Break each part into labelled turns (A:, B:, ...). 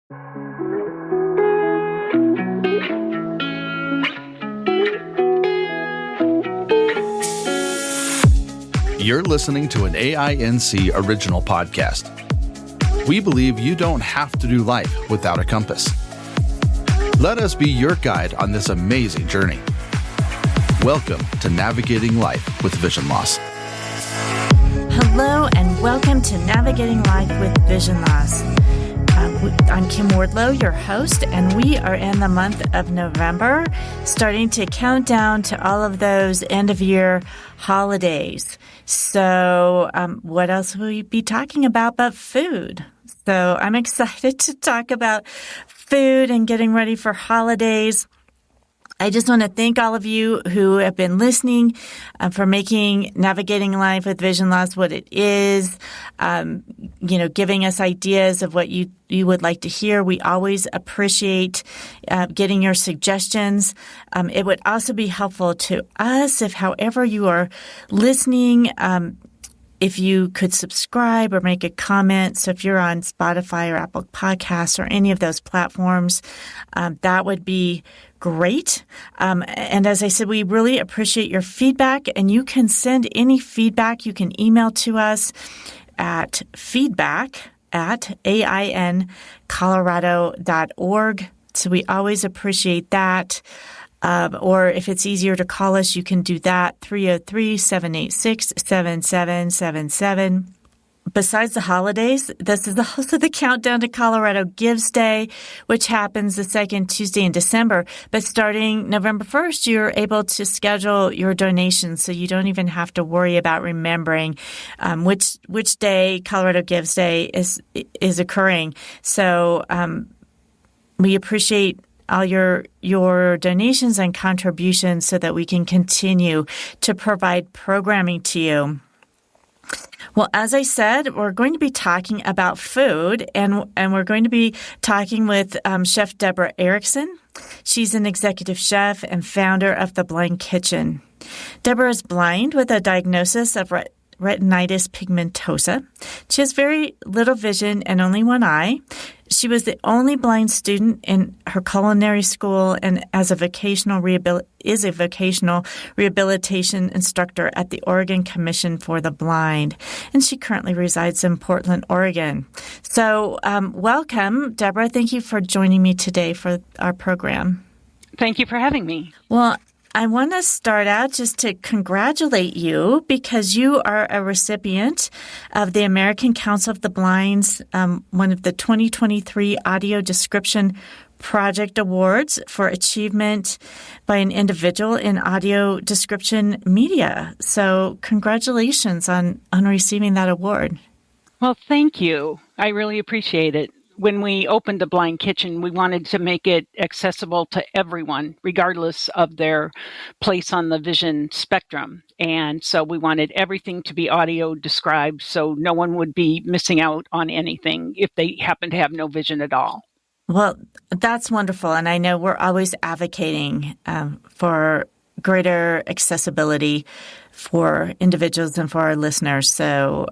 A: You're listening to an AINC original podcast. We believe you don't have to do life without a compass. Let us be your guide on this amazing journey. Welcome to Navigating Life with Vision Loss.
B: Hello and welcome to Navigating Life with Vision Loss. I'm Kim Wardlow, your host, and we are in the month of November, starting to count down to all of those end-of-year holidays. So what else will we be talking about but food? So I'm excited to talk about food and getting ready for holidays. I just want to thank all of you who have been listening for making Navigating Life with Vision Loss what it is, giving us ideas of what you would like to hear. We always appreciate getting your suggestions. It would also be helpful to us if, however you are listening, if you could subscribe or make a comment. So if you're on Spotify or Apple Podcasts or any of those platforms, that would be great. And as I said, we really appreciate your feedback, and you can send any feedback. You can email to us at feedback@aincolorado.org. So we always appreciate that. Or if it's easier to call us, you can do that, 303-786-7777. Besides the holidays, this is also the Countdown to Colorado Gives Day, which happens the second Tuesday in December. But starting November 1st, you're able to schedule your donations, so you don't even have to worry about remembering which day Colorado Gives Day is occurring. So we appreciate all your donations and contributions so that we can continue to provide programming to you. Well, as I said, we're going to be talking about food, and we're going to be talking with Chef Deborah Erickson. She's an executive chef and founder of The Blind Kitchen. Deborah is blind with a diagnosis of retinitis pigmentosa. She has very little vision and only one eye. She was the only blind student in her culinary school and is a vocational rehabilitation instructor at the Oregon Commission for the Blind. And she currently resides in Portland, Oregon. So welcome, Deborah. Thank you for joining me today for our program.
C: Thank you for having me.
B: Well, I want to start out just to congratulate you because you are a recipient of the American Council of the Blind's, one of the 2023 Audio Description Project Awards for achievement by an individual in audio description media. So congratulations on receiving that award.
C: Well, thank you. I really appreciate it. When we opened the Blind Kitchen, we wanted to make it accessible to everyone, regardless of their place on the vision spectrum. And so we wanted everything to be audio described so no one would be missing out on anything if they happen to have no vision at all.
B: Well, that's wonderful. And I know we're always advocating for greater accessibility for individuals and for our listeners. So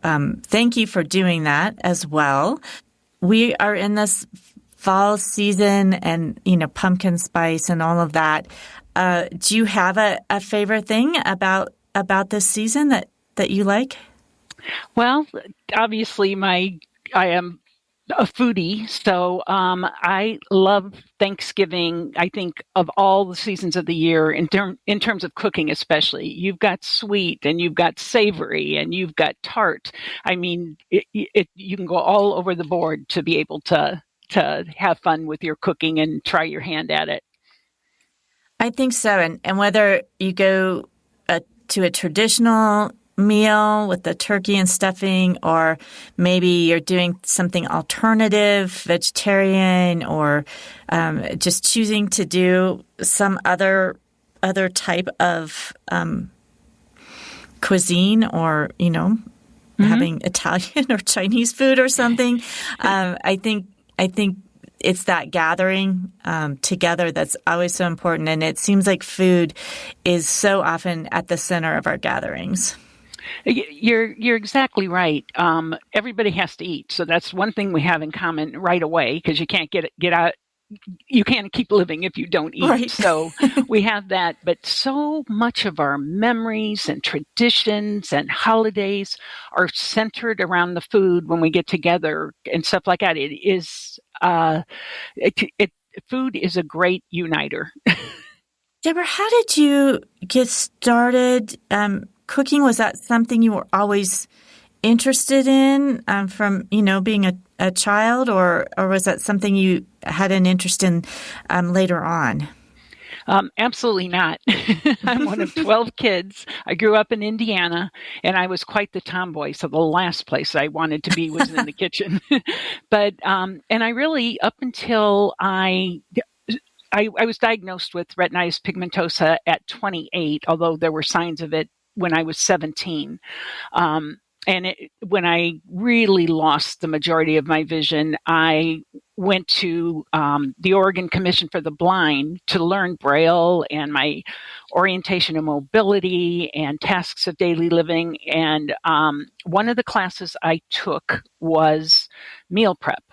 B: thank you for doing that as well. We are in this fall season and, pumpkin spice and all of that. Do you have a favorite thing about this season that you like?
C: Well, obviously I am a foodie, so I love Thanksgiving. I think of all the seasons of the year in terms of cooking, especially, you've got sweet and you've got savory and you've got tart. I mean, you can go all over the board to be able to have fun with your cooking and try your hand at it.
B: I think so, and whether you go to a traditional meal with the turkey and stuffing, or maybe you're doing something alternative, vegetarian, or just choosing to do some other type of cuisine, or having Italian or Chinese food or something. I think it's that gathering together that's always so important, and it seems like food is so often at the center of our gatherings.
C: You're exactly right. Everybody has to eat, so that's one thing we have in common right away, because you can't get out. You can't keep living if you don't eat.
B: Right.
C: So we have that. But so much of our memories and traditions and holidays are centered around the food when we get together and stuff like that. It is, food is a great uniter.
B: Deborah, how did you get started cooking? Was that something you were always interested in from, being a child, or was that something you had an interest in later on?
C: Absolutely not. I'm one of 12 kids. I grew up in Indiana, and I was quite the tomboy. So the last place I wanted to be was in the kitchen. But, and I really, up until I was diagnosed with retinitis pigmentosa at 28, although there were signs of it when I was 17. When I really lost the majority of my vision, I went to the Oregon Commission for the Blind to learn Braille and my orientation and mobility and tasks of daily living. And one of the classes I took was meal prep.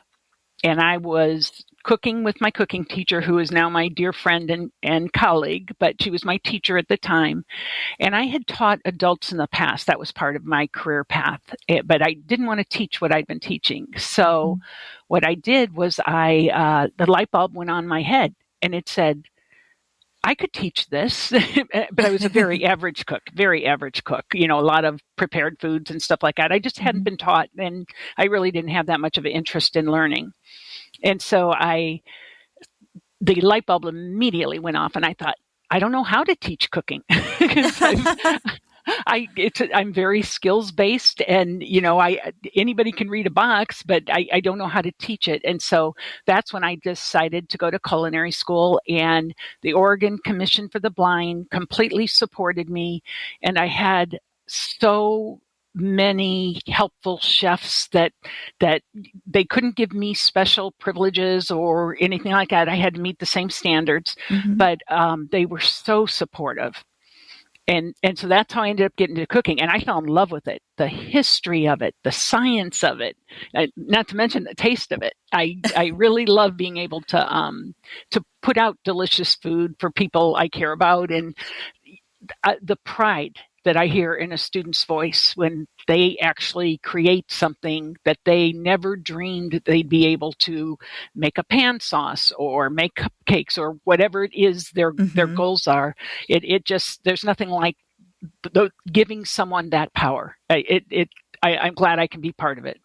C: And I was cooking with my cooking teacher, who is now my dear friend and colleague, but she was my teacher at the time. And I had taught adults in the past. That was part of my career path, but I didn't want to teach what I'd been teaching. So what I did was the light bulb went on my head, and it said, I could teach this, but I was a very average cook, a lot of prepared foods and stuff like that. I just hadn't been taught, and I really didn't have that much of an interest in learning. And so the light bulb immediately went off, and I thought, I don't know how to teach cooking. I'm very skills based, and anybody can read a box, but I don't know how to teach it. And so that's when I decided to go to culinary school, and the Oregon Commission for the Blind completely supported me. And I had so many helpful chefs that they couldn't give me special privileges or anything like that. I had to meet the same standards, but they were so supportive. And so that's how I ended up getting into cooking. And I fell in love with it, the history of it, the science of it, not to mention the taste of it. I really love being able to put out delicious food for people I care about, and the pride that I hear in a student's voice when they actually create something that they never dreamed they'd be able to make a pan sauce or make cupcakes or whatever it is their goals are. It just, there's nothing like giving someone that power. I'm glad I can be part of it.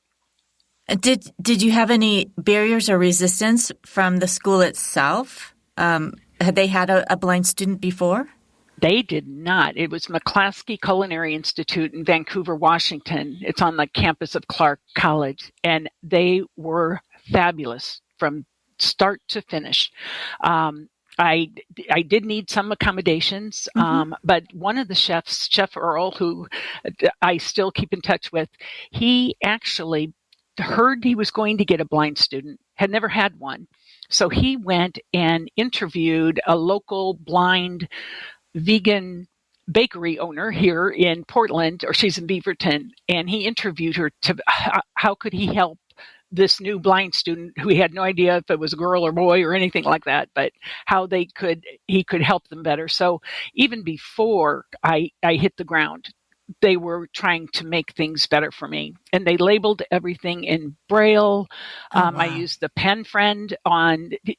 B: Did you have any barriers or resistance from the school itself? Had they had a blind student before?
C: They did not. It was McClaskey Culinary Institute in Vancouver, Washington. It's on the campus of Clark College, and they were fabulous from start to finish. I did need some accommodations, but one of the chefs, Chef Earl, who I still keep in touch with, he actually heard he was going to get a blind student, had never had one. So he went and interviewed a local blind vegan bakery owner here in Portland, or she's in Beaverton, and he interviewed her to how could he help this new blind student who he had no idea if it was a girl or boy or anything like that, but how he could help them better. So even before I hit the ground, they were trying to make things better for me, and they labeled everything in Braille. Wow. I used the Pen Friend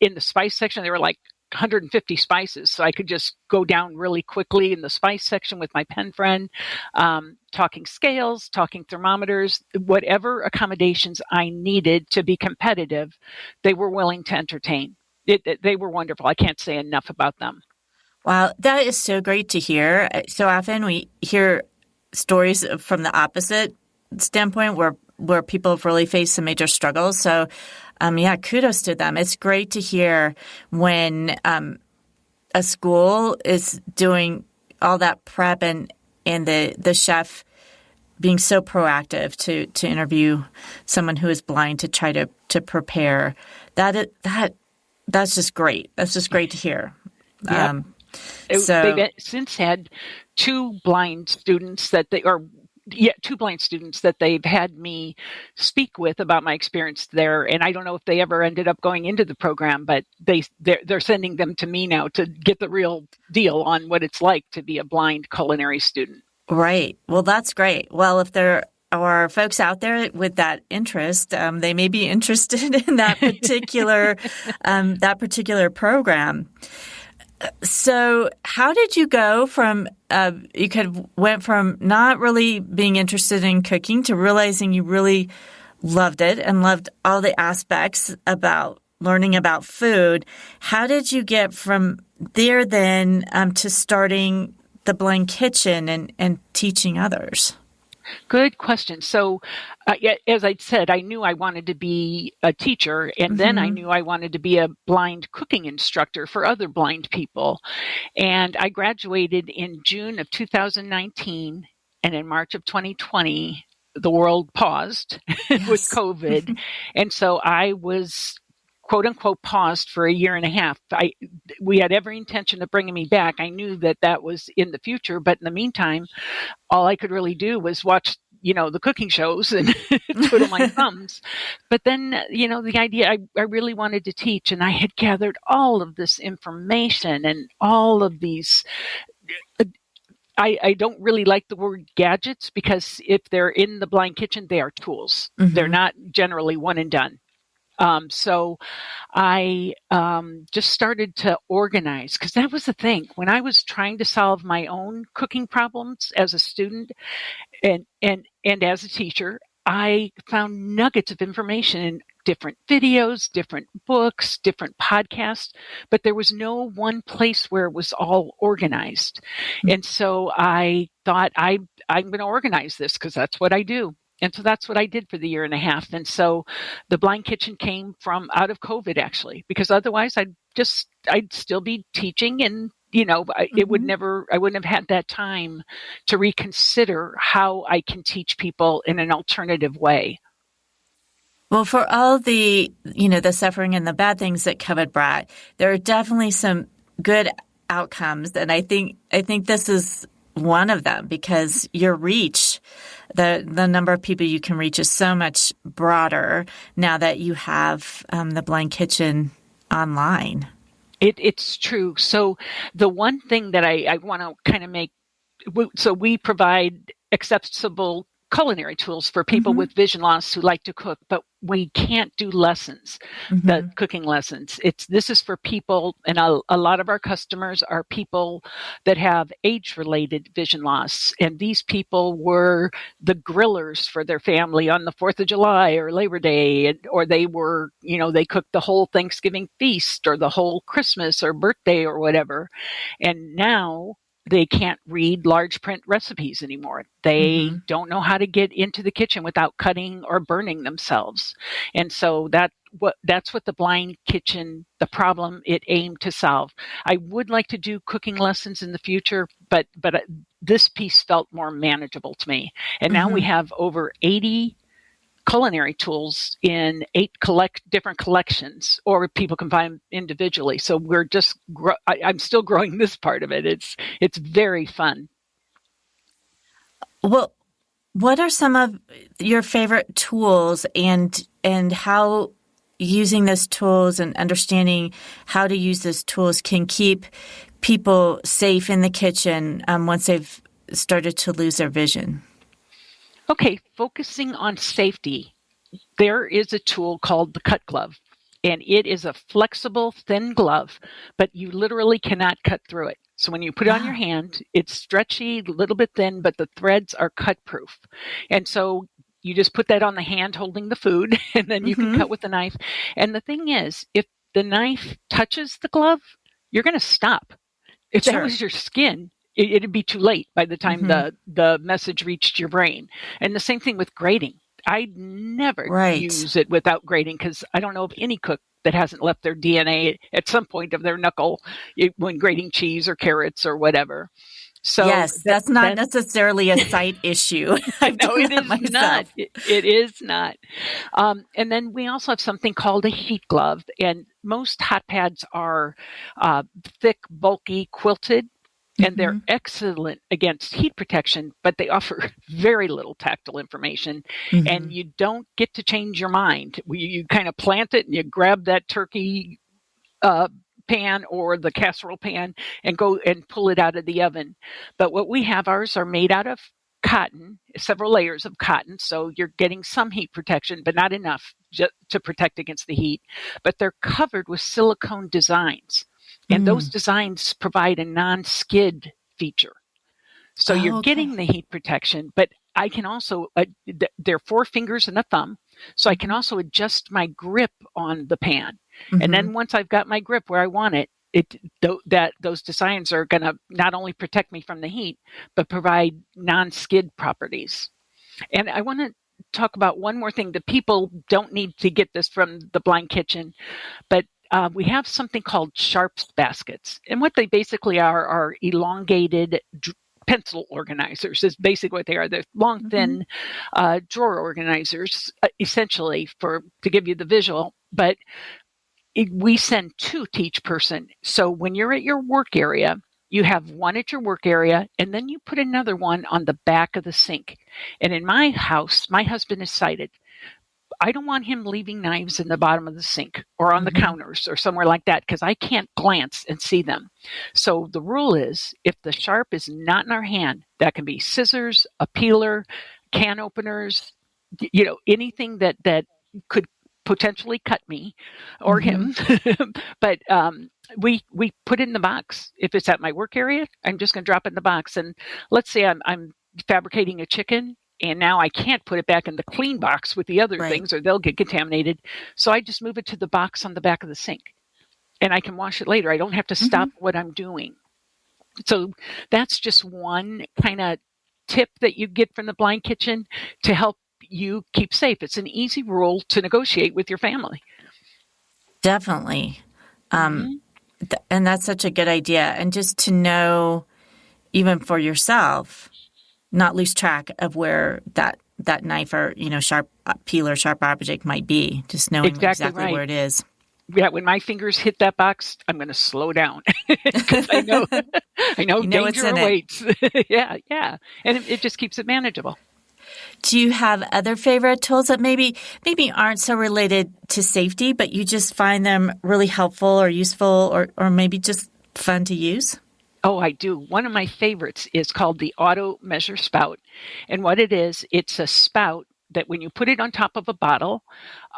C: in the spice section. They were like 150 spices, so I could just go down really quickly in the spice section with my pen friend, talking scales, talking thermometers, whatever accommodations I needed to be competitive, they were willing to entertain. They were wonderful. I can't say enough about them.
B: Wow, that is so great to hear. So often we hear stories from the opposite standpoint where people have really faced some major struggles. So kudos to them. It's great to hear when a school is doing all that prep and the chef being so proactive to interview someone who is blind to try to prepare. That's just great. That's just great to hear.
C: Yep. They've since had 2 blind students that two blind students that they've had me speak with about my experience there. And I don't know if they ever ended up going into the program, but they're sending them to me now to get the real deal on what it's like to be a blind culinary student.
B: Right. Well, that's great. Well, if there are folks out there with that interest, they may be interested in that particular program. So how did you go from, went from not really being interested in cooking to realizing you really loved it and loved all the aspects about learning about food. How did you get from there then to starting the Blind Kitchen and teaching others?
C: Good question. So, as I said, I knew I wanted to be a teacher, and then I knew I wanted to be a blind cooking instructor for other blind people. And I graduated in June of 2019, and in March of 2020, the world paused with COVID. And so I was quote unquote paused for a year and a half. We had every intention of bringing me back. I knew that was in the future, but in the meantime, all I could really do was watch, the cooking shows and twiddle my thumbs. But then, the idea, I really wanted to teach, and I had gathered all of this information and all of these. I don't really like the word gadgets, because if they're in the Blind Kitchen, they are tools. They're not generally one and done. So I just started to organize, because that was the thing. When I was trying to solve my own cooking problems as a student and as a teacher, I found nuggets of information in different videos, different books, different podcasts, but there was no one place where it was all organized. And so I thought, I'm going to organize this, because that's what I do. And so that's what I did for the year and a half. And so the Blind Kitchen came from out of COVID, actually, because otherwise I'd still be teaching, and, I wouldn't have had that time to reconsider how I can teach people in an alternative way.
B: Well, for all the, the suffering and the bad things that COVID brought, there are definitely some good outcomes. And I think this is one of them, because your reach, the number of people you can reach is so much broader now that you have the Blind Kitchen online.
C: It's true. So the one thing that I want to kind of make, so we provide accessible culinary tools for people with vision loss who like to cook, but we can't do lessons, the cooking lessons. This is for people, and a lot of our customers are people that have age-related vision loss, and these people were the grillers for their family on the 4th of July or Labor Day, or they were, they cooked the whole Thanksgiving feast or the whole Christmas or birthday or whatever, and now they can't read large print recipes anymore. They don't know how to get into the kitchen without cutting or burning themselves. And so that's what the Blind Kitchen, the problem it aimed to solve. I would like to do cooking lessons in the future, but this piece felt more manageable to me. And now we have over 80 culinary tools in 8 different collections, or people can find them individually. So we're just, I'm still growing this part of it. It's very fun.
B: Well, what are some of your favorite tools, and how using those tools and understanding how to use those tools can keep people safe in the kitchen once they've started to lose their vision?
C: Okay, focusing on safety, there is a tool called the Cut Glove, and it is a flexible, thin glove, but you literally cannot cut through it. So when you put it on your hand, it's stretchy, a little bit thin, but the threads are cut-proof. And so you just put that on the hand holding the food, and then you can cut with the knife. And the thing is, if the knife touches the glove, you're going to stop. If that was your skin, it'd be too late by the time the message reached your brain. And the same thing with grating. I'd never use it without grating, because I don't know of any cook that hasn't left their DNA at some point of their knuckle when grating cheese or carrots or whatever. So
B: yes, that's not necessarily a sight issue.
C: No, it is not. It is not. And then we also have something called a heat glove, and most hot pads are thick, bulky, quilted. and they're excellent against heat protection, but they offer very little tactile information, and you don't get to change your mind. You kind of plant it and you grab that turkey pan or the casserole pan and go and pull it out of the oven. But what we have, ours are made out of cotton, several layers of cotton, so you're getting some heat protection, but not enough to protect against the heat. But they're covered with silicone designs, and those designs provide a non-skid feature. So you're getting the heat protection, but I can also, there are 4 fingers and a thumb, so I can also adjust my grip on the pan. And then once I've got my grip where I want it, those designs are going to not only protect me from the heat, but provide non-skid properties. And I want to talk about one more thing. The people don't need to get this from the Blind Kitchen, but we have something called Sharps baskets. And what they basically are elongated pencil organizers is basically what they are. They're long, thin drawer organizers, essentially, to give you the visual. But we send 2 to each person. So when you're at your work area, you have one at your work area, and then you put another one on the back of the sink. And in my house, my husband has cited, I don't want him leaving knives in the bottom of the sink or on the counters or somewhere like that, because I can't glance and see them. So the rule is, if the Sharp is not in our hand, that can be scissors, a peeler, can openers, anything that could potentially cut me or him. But we put it in the box. If it's at my work area, I'm just going to drop it in the box. And let's say I'm fabricating a chicken, and now I can't put it back in the clean box with the other things, or they'll get contaminated. So I just move it to the box on the back of the sink, and I can wash it later. I don't have to stop what I'm doing. So that's just one kind of tip that you get from the Blind Kitchen to help you keep safe. It's an easy rule to negotiate with your family.
B: Definitely. And that's such a good idea. And just to know, even for yourself, not lose track of where that knife or, sharp peeler, sharp object might be, just knowing exactly where it is.
C: Yeah, when my fingers hit that box, I'm going to slow down because I know danger awaits. Yeah. And it just keeps it manageable.
B: Do you have other favorite tools that maybe aren't so related to safety, but you just find them really helpful or useful or maybe just fun to use?
C: Oh, I do. One of my favorites is called the Auto Measure Spout. And what it is, it's a spout that when you put it on top of a bottle,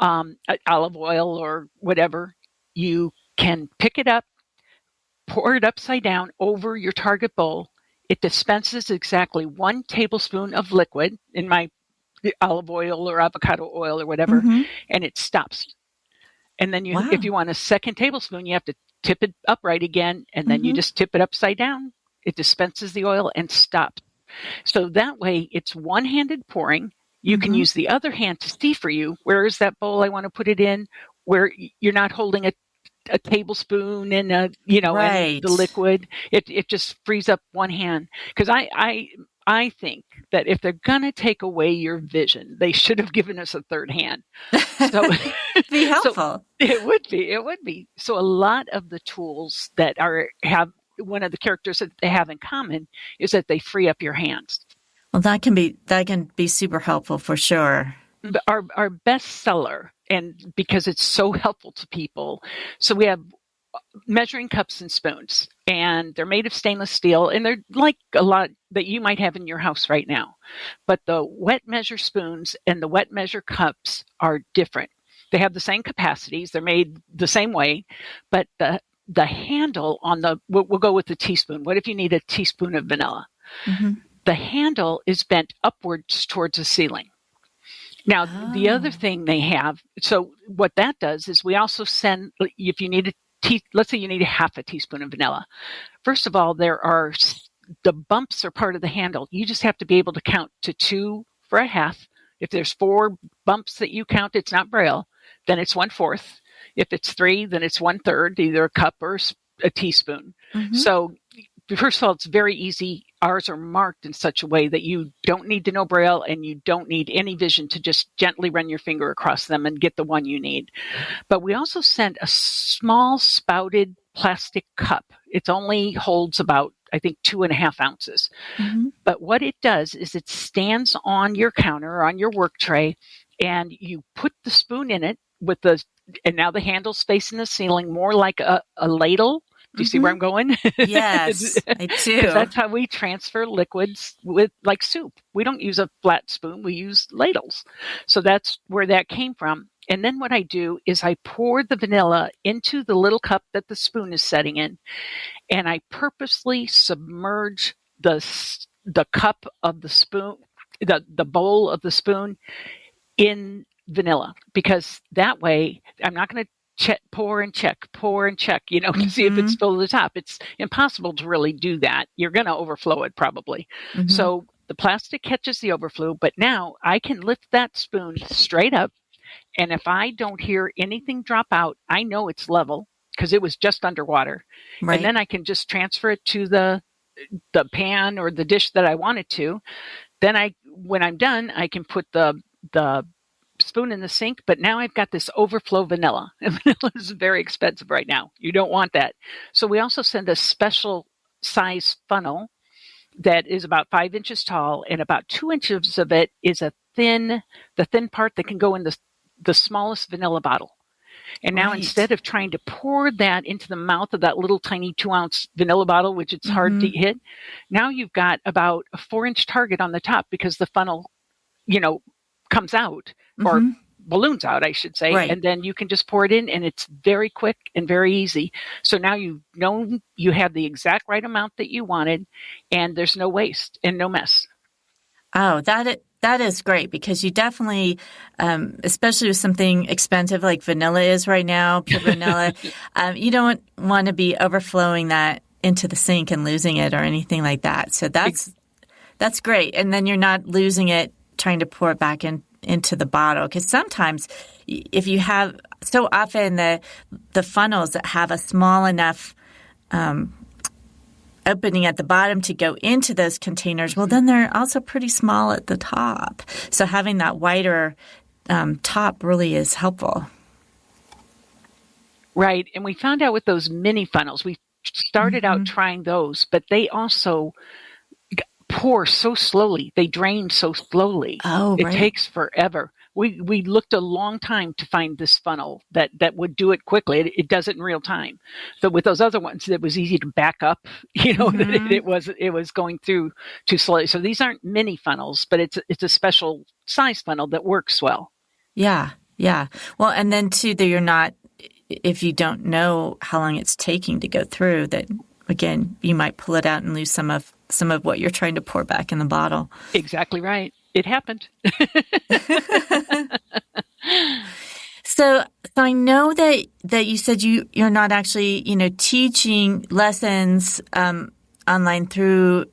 C: olive oil or whatever, you can pick it up, pour it upside down over your target bowl. It dispenses exactly 1 tablespoon of liquid, in my olive oil or avocado oil or whatever, and it stops. And then if you want a second tablespoon, you have to tip it upright again, and then you just tip it upside down. It dispenses the oil and stops. So that way, it's one-handed pouring. You can use the other hand to see for you, where is that bowl I want to put it in, where you're not holding a tablespoon and and the liquid. It just frees up one hand. Because I think that if they're going to take away your vision, they should have given us a third hand. So
B: be helpful.
C: So it would be. So a lot of the tools that have one of the characters that they have in common is that they free up your hands.
B: Well, that can be super helpful for sure.
C: Our best seller, and because it's so helpful to people, so we have measuring cups and spoons, and they're made of stainless steel, and they're like a lot that you might have in your house right now. But the wet measure spoons and the wet measure cups are different. They have the same capacities. They're made the same way, but the handle on we'll go with the teaspoon. What if you need a teaspoon of vanilla? The handle is bent upwards towards the ceiling. Now, the other thing they have, so what that does is we also send, if you need let's say you need a half a teaspoon of vanilla. First of all, the bumps are part of the handle. You just have to be able to count to 2 for a half. If there's 4 bumps that you count, it's not Braille, then it's 1/4. If it's 3, then it's 1/3, either a cup or a teaspoon. So first of all, it's very easy. Ours are marked in such a way that you don't need to know Braille and you don't need any vision to just gently run your finger across them and get the one you need. But we also send a small spouted plastic cup. It only holds about, I think, 2.5 ounces. Mm-hmm. But what it does is it stands on your counter or on your work tray, and you put the spoon in it and now the handle's facing the ceiling, more like a ladle. Do you see where I'm going?
B: Yes, I do.
C: That's how we transfer liquids with like soup. We don't use a flat spoon. We use ladles. So that's where that came from. And then what I do is I pour the vanilla into the little cup that the spoon is setting in, and I purposely submerge the cup of the spoon, the bowl of the spoon, in vanilla, because that way I'm not going to pour and check, to see if it's filled to the top. It's impossible to really do that. You're going to overflow it probably. Mm-hmm. So the plastic catches the overflow, but now I can lift that spoon straight up. And if I don't hear anything drop out, I know it's level because it was just underwater. Right. And then I can just transfer it to the pan or the dish that I want it to. Then when I'm done, I can put the spoon in the sink, but now I've got this overflow vanilla. And vanilla is very expensive right now. You don't want that. So we also send a special size funnel that is about 5 inches tall, and about 2 inches of it is the thin part that can go in the smallest vanilla bottle. And now instead of trying to pour that into the mouth of that little tiny 2-ounce vanilla bottle, which it's hard to hit, now you've got about a 4-inch target on the top because the funnel, comes out or balloons out, I should say. Right. And then you can just pour it in, and it's very quick and very easy. So now you have the exact right amount that you wanted, and there's no waste and no mess.
B: Oh, that is great, because you definitely, especially with something expensive like vanilla is right now, pure vanilla, you don't want to be overflowing that into the sink and losing it or anything like that. So that's great. And then you're not losing it trying to pour it back into the bottle. Because sometimes if you have – so often the funnels that have a small enough opening at the bottom to go into those containers, well, then they're also pretty small at the top. So having that wider top really is helpful.
C: Right. And we found out with those mini funnels, we started out trying those, but they also pour so slowly. They drain so slowly. Oh, right. It takes forever. We looked a long time to find this funnel that would do it quickly. It does it in real time. So with those other ones, it was easy to back up, that it was going through too slowly. So these aren't mini funnels, but it's a special size funnel that works well.
B: Yeah. Yeah. Well, and then too, that you're not, if you don't know how long it's taking to go through, that again, you might pull it out and lose some of what you're trying to pour back in the bottle.
C: Exactly right. It happened.
B: So I know that you said you're not actually, teaching lessons online through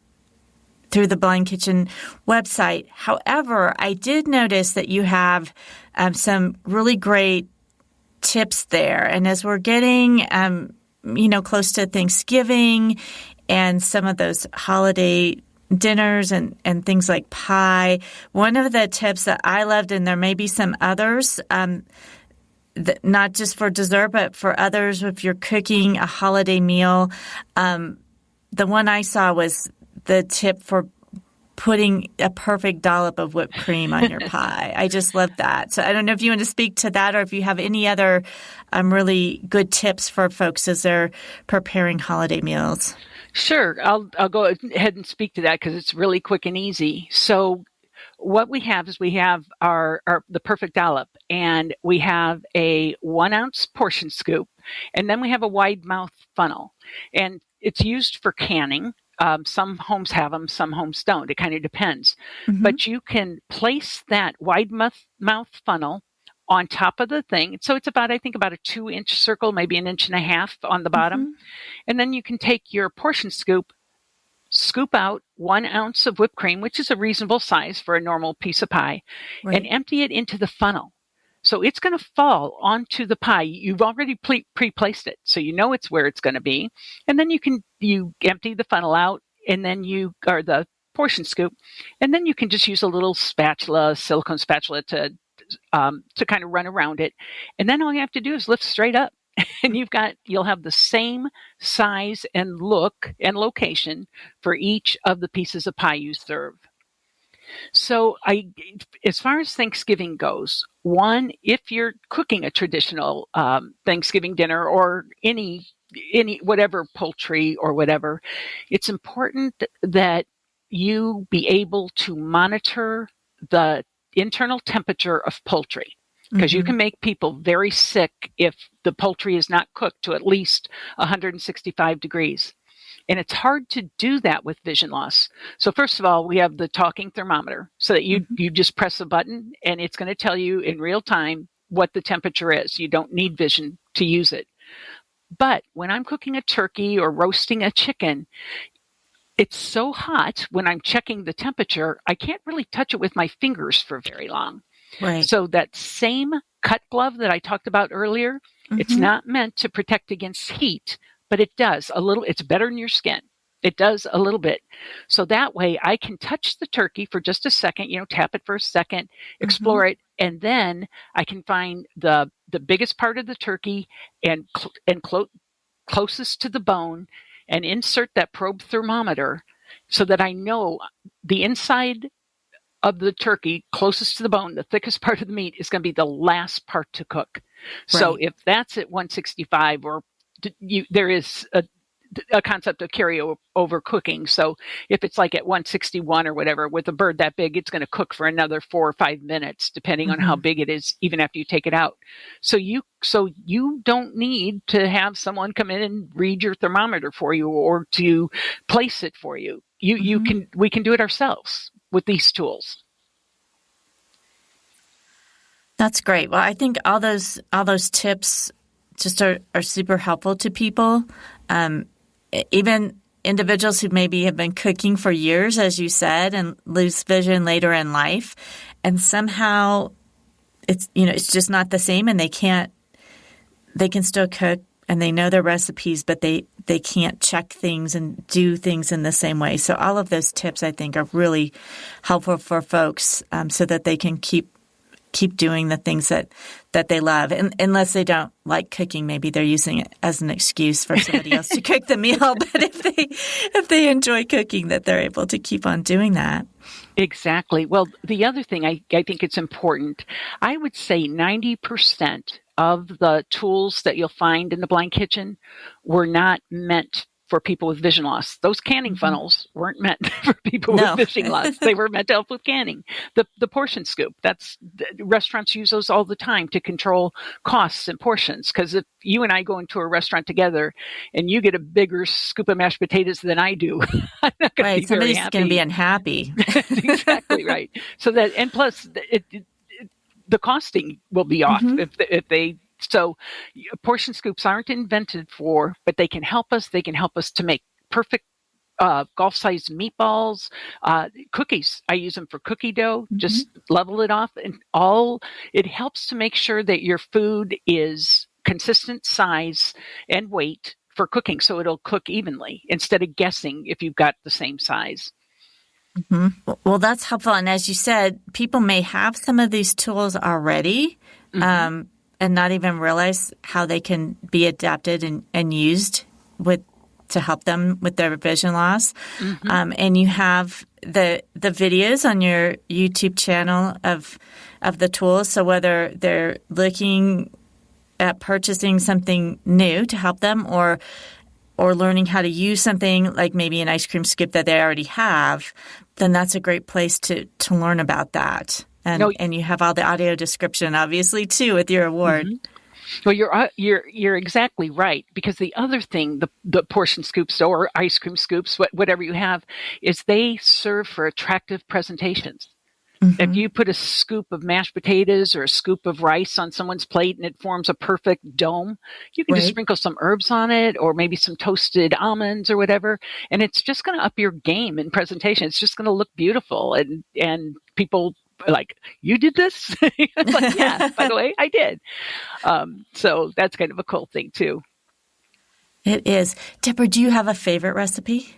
B: the Blind Kitchen website. However, I did notice that you have some really great tips there. And as we're getting, close to Thanksgiving and some of those holiday dinners and things like pie, one of the tips that I loved, and there may be some others, not just for dessert, but for others, if you're cooking a holiday meal, the one I saw was the tip for putting a perfect dollop of whipped cream on your pie. I just love that. So I don't know if you want to speak to that, or if you have any other really good tips for folks as they're preparing holiday meals.
C: Sure. I'll go ahead and speak to that because it's really quick and easy. So what we have is the perfect dollop, and we have a 1-ounce portion scoop, and then we have a wide mouth funnel, and it's used for canning. Some homes have them, some homes don't. It kind of depends. Mm-hmm. But you can place that wide mouth funnel on top of the thing. So it's about a 2-inch circle, maybe 1.5 inches on the bottom. Mm-hmm. And then you can take your portion scoop out 1 ounce of whipped cream, which is a reasonable size for a normal piece of pie, right, and empty it into the funnel. So it's going to fall onto the pie. You've already pre-placed it, so you know it's where it's going to be. And then you empty the funnel out, and then or the portion scoop, and then you can just use a little silicone spatula to kind of run around it. And then all you have to do is lift straight up, and you'll have the same size and look and location for each of the pieces of pie you serve. So as far as Thanksgiving goes, one, if you're cooking a traditional Thanksgiving dinner or any whatever poultry or whatever, it's important that you be able to monitor the internal temperature of poultry, because you can make people very sick if the poultry is not cooked to at least 165 degrees. And it's hard to do that with vision loss. So first of all, we have the talking thermometer, so that you just press a button and it's going to tell you in real time what the temperature is. You don't need vision to use it. But when I'm cooking a turkey or roasting a chicken, it's so hot when I'm checking the temperature, I can't really touch it with my fingers for very long.
B: Right.
C: So that same cut glove that I talked about earlier, it's not meant to protect against heat, but it does a little. It's better than your skin. It does a little bit. So that way I can touch the turkey for just a second, tap it for a second, explore it, and then I can find the biggest part of the turkey and closest to the bone and insert that probe thermometer so that I know the inside of the turkey closest to the bone, the thickest part of the meat, is going to be the last part to cook. Right. So if that's at 165, or there is a concept of carryover cooking. So if it's like at 161 or whatever, with a bird that big, it's going to cook for another 4 or 5 minutes, depending on how big it is, even after you take it out. So you don't need to have someone come in and read your thermometer for you or to place it for you. We can do it ourselves with these tools.
B: That's great. Well, I think all those tips just are super helpful to people. Even individuals who maybe have been cooking for years, as you said, and lose vision later in life, and somehow it's just not the same, and they can still cook and they know their recipes, but they can't check things and do things in the same way. So all of those tips, I think, are really helpful for folks, so that they can keep doing the things that they love. And unless they don't like cooking, maybe they're using it as an excuse for somebody else to cook the meal. But if they enjoy cooking, that they're able to keep on doing that.
C: Exactly. Well, the other thing I think it's important, I would say 90% of the tools that you'll find in the Blind Kitchen were not meant for people with vision loss. Those canning funnels weren't meant for people with vision loss. They were meant to help with canning. The portion scoop, restaurants use those all the time to control costs and portions. Because if you and I go into a restaurant together and you get a bigger scoop of mashed potatoes than I do, I'm not going to be very happy.
B: Somebody's going to be unhappy.
C: Exactly right. So that, and plus the costing will be off if they. So portion scoops aren't invented for, but they can help us. They can help us to make perfect golf-sized meatballs, cookies. I use them for cookie dough. Just level it off, and it helps to make sure that your food is consistent size and weight for cooking, so it'll cook evenly instead of guessing if you've got the same size.
B: Well, that's helpful. And as you said, people may have some of these tools already. And not even realize how they can be adapted and used to help them with their vision loss. And you have the videos on your YouTube channel of the tools. So whether they're looking at purchasing something new to help them, or learning how to use something like maybe an ice cream scoop that they already have, then that's a great place to learn about that. And you have all the audio description, obviously, too, with your award.
C: Well, you're exactly right, because the other thing, the portion scoops or ice cream scoops, whatever you have, is they serve for attractive presentations. If you put a scoop of mashed potatoes or a scoop of rice on someone's plate and it forms a perfect dome, you can just sprinkle some herbs on it, or maybe some toasted almonds or whatever, and it's just going to up your game in presentation. It's just going to look beautiful, and people like, you did this? Like, yeah, by the way, I did. So that's kind of a cool thing too.
B: It is. Deborah, do you have a favorite recipe,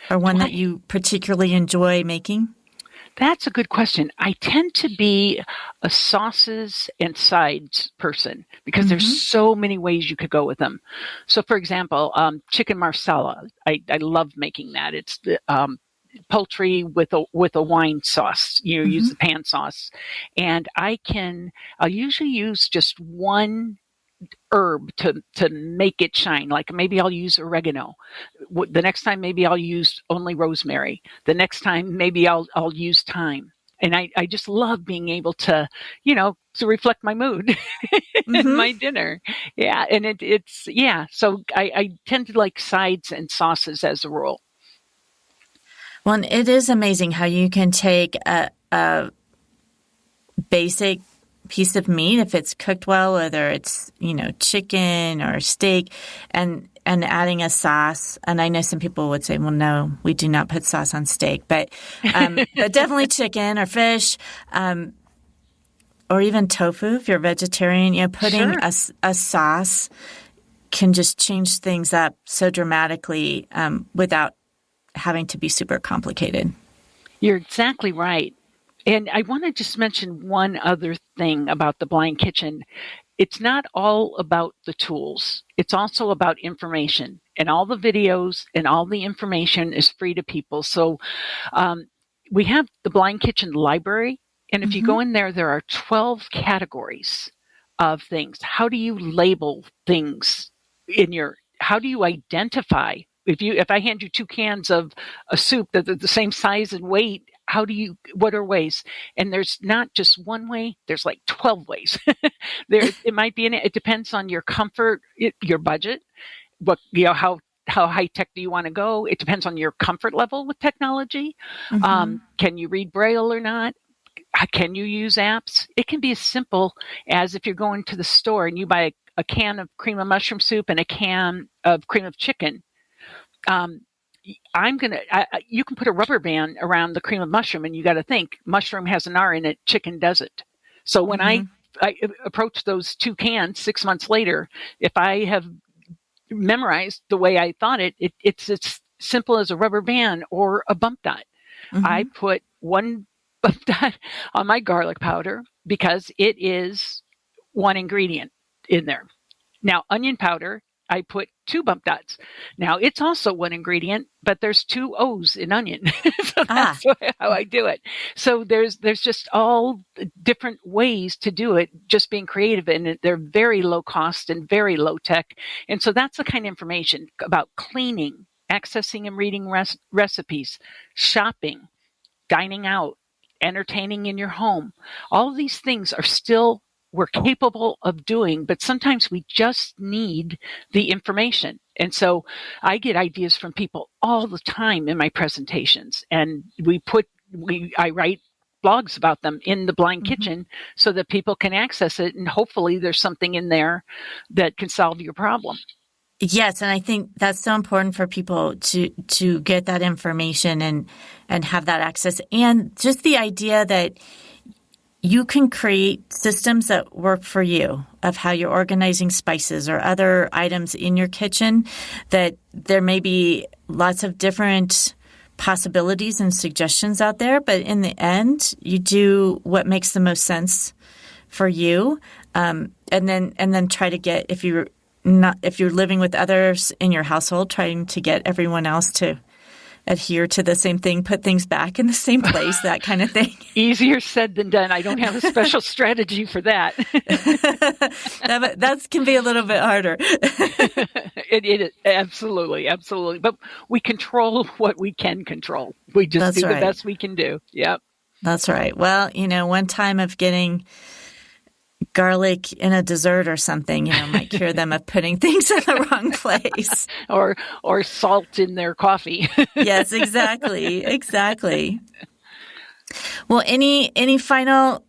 B: or one that you particularly enjoy making?
C: That's a good question. I tend to be a sauces and sides person because there's so many ways you could go with them. So, for example, chicken marsala. I love making that. It's the poultry with a wine sauce. You use the pan sauce, and I'll usually use just one herb to make it shine. Like maybe I'll use oregano. The next time maybe I'll use only rosemary. The next time maybe I'll use thyme. And I just love being able to, to reflect my mood in my dinner. Yeah. And it's so I tend to like sides and sauces as a rule.
B: Well, and it is amazing how you can take a basic piece of meat, if it's cooked well, whether it's, chicken or steak, and adding a sauce. And I know some people would say, well, no, we do not put sauce on steak, but definitely chicken or fish, or even tofu if you're vegetarian. Putting a sauce can just change things up so dramatically without having to be super complicated.
C: You're exactly right. And I want to just mention one other thing about the Blind Kitchen. It's not all about the tools. It's also about information. And all the videos and all the information is free to people. So we have the Blind Kitchen library. And if you go in there, there are 12 categories of things. How do you label things how do you identify? If I hand you 2 cans of a soup that are the same size and weight, what are ways? And there's not just one way, there's like 12 ways. It might be it depends on your comfort, your budget, how high tech do you want to go? It depends on your comfort level with technology. Can you read Braille or not? Can you use apps? It can be as simple as if you're going to the store and you buy a can of cream of mushroom soup and a can of cream of chicken. You can put a rubber band around the cream of mushroom, and you got to think mushroom has an R in it, chicken doesn't. So when I approach those 2 cans 6 months later, if I have memorized the way I thought it's as simple as a rubber band or a bump dot. I put one bump dot on my garlic powder because it is one ingredient in there. Now, onion powder, I put 2 bump dots. Now, it's also one ingredient, but there's 2 O's in onion. So that's how I do it. So there's just all different ways to do it, just being creative. And they're very low cost and very low tech. And so that's the kind of information about cleaning, accessing and reading recipes, shopping, dining out, entertaining in your home. All of these things are still we're capable of doing, but sometimes we just need the information. And so I get ideas from people all the time in my presentations, and I write blogs about them in the Blind Kitchen so that people can access it, and hopefully there's something in there that can solve your problem.
B: Yes, and I think that's so important for people to get that information and have that access, and just the idea that you can create systems that work for you of how you're organizing spices or other items in your kitchen, that there may be lots of different possibilities and suggestions out there, but in the end, you do what makes the most sense for you, and then try to get, if you're living with others in your household, trying to get everyone else to adhere to the same thing, put things back in the same place, that kind of thing.
C: Easier said than done. I don't have a special strategy for that.
B: That can be a little bit harder.
C: It absolutely. But we control what we can control. We just do the best we can do. Yep.
B: That's right. Well, one time of getting garlic in a dessert or something, might cure them of putting things in the wrong place.
C: or salt in their coffee.
B: Yes, exactly. Well, any final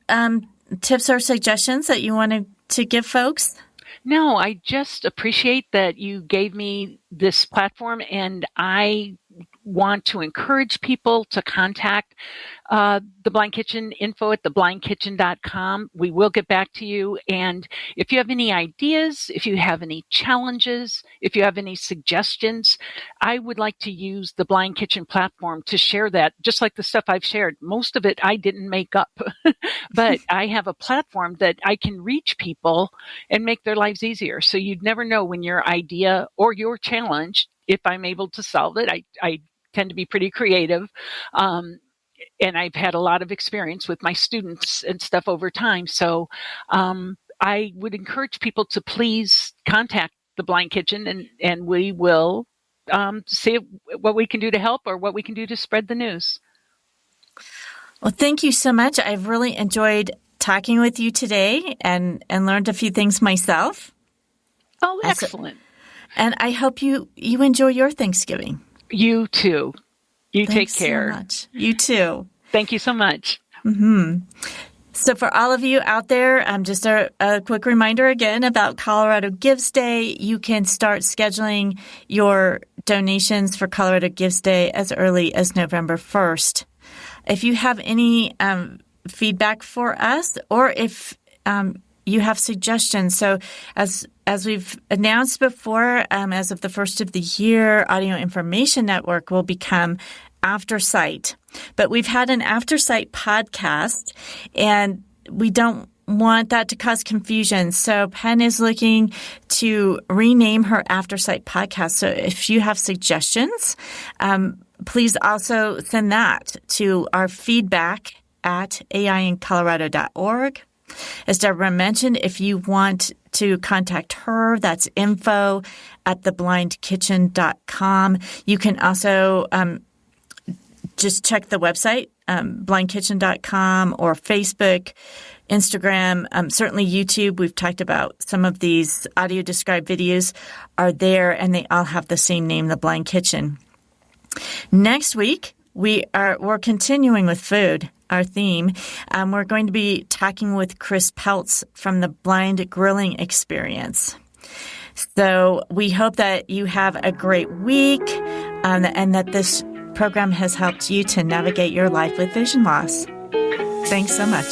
B: tips or suggestions that you wanted to give folks?
C: No, I just appreciate that you gave me this platform, and I want to encourage people to contact The Blind Kitchen, info@theblindkitchen.com. We will get back to you. And if you have any ideas, if you have any challenges, if you have any suggestions, I would like to use the Blind Kitchen platform to share that, just like the stuff I've shared. Most of it I didn't make up, but I have a platform that I can reach people and make their lives easier. So you'd never know when your idea or your challenge, if I'm able to solve it. I tend to be pretty creative. And I've had a lot of experience with my students and stuff over time. So I would encourage people to please contact The Blind Kitchen, and we will see what we can do to help or what we can do to spread the news.
B: Well, thank you so much. I've really enjoyed talking with you today and learned a few things myself.
C: Oh, excellent.
B: And I hope you enjoy your Thanksgiving.
C: You too. You
B: Thanks
C: take care.
B: So much. You too.
C: Thank you so much.
B: Mm-hmm. So for all of you out there, just a quick reminder again about Colorado Gives Day. You can start scheduling your donations for Colorado Gives Day as early as November 1st. If you have any feedback for us, or if you have suggestions. So as we've announced before, as of the first of the year, Audio Information Network will become Aftersight. But we've had an Aftersight podcast, and we don't want that to cause confusion. So Penn is looking to rename her Aftersight podcast. So if you have suggestions, please also send that to our feedback at aiincolorado.org. As Deborah mentioned, if you want to contact her, that's info@theblindkitchen.com. You can also just check the website, blindkitchen.com, or Facebook, Instagram, certainly YouTube. We've talked about some of these audio described videos are there, and they all have the same name, The Blind Kitchen. Next week, we're continuing with food, our theme. We're going to be talking with Chris Peltz from the Blind Grilling Experience. So we hope that you have a great week, and that this program has helped you to navigate your life with vision loss. Thanks so much.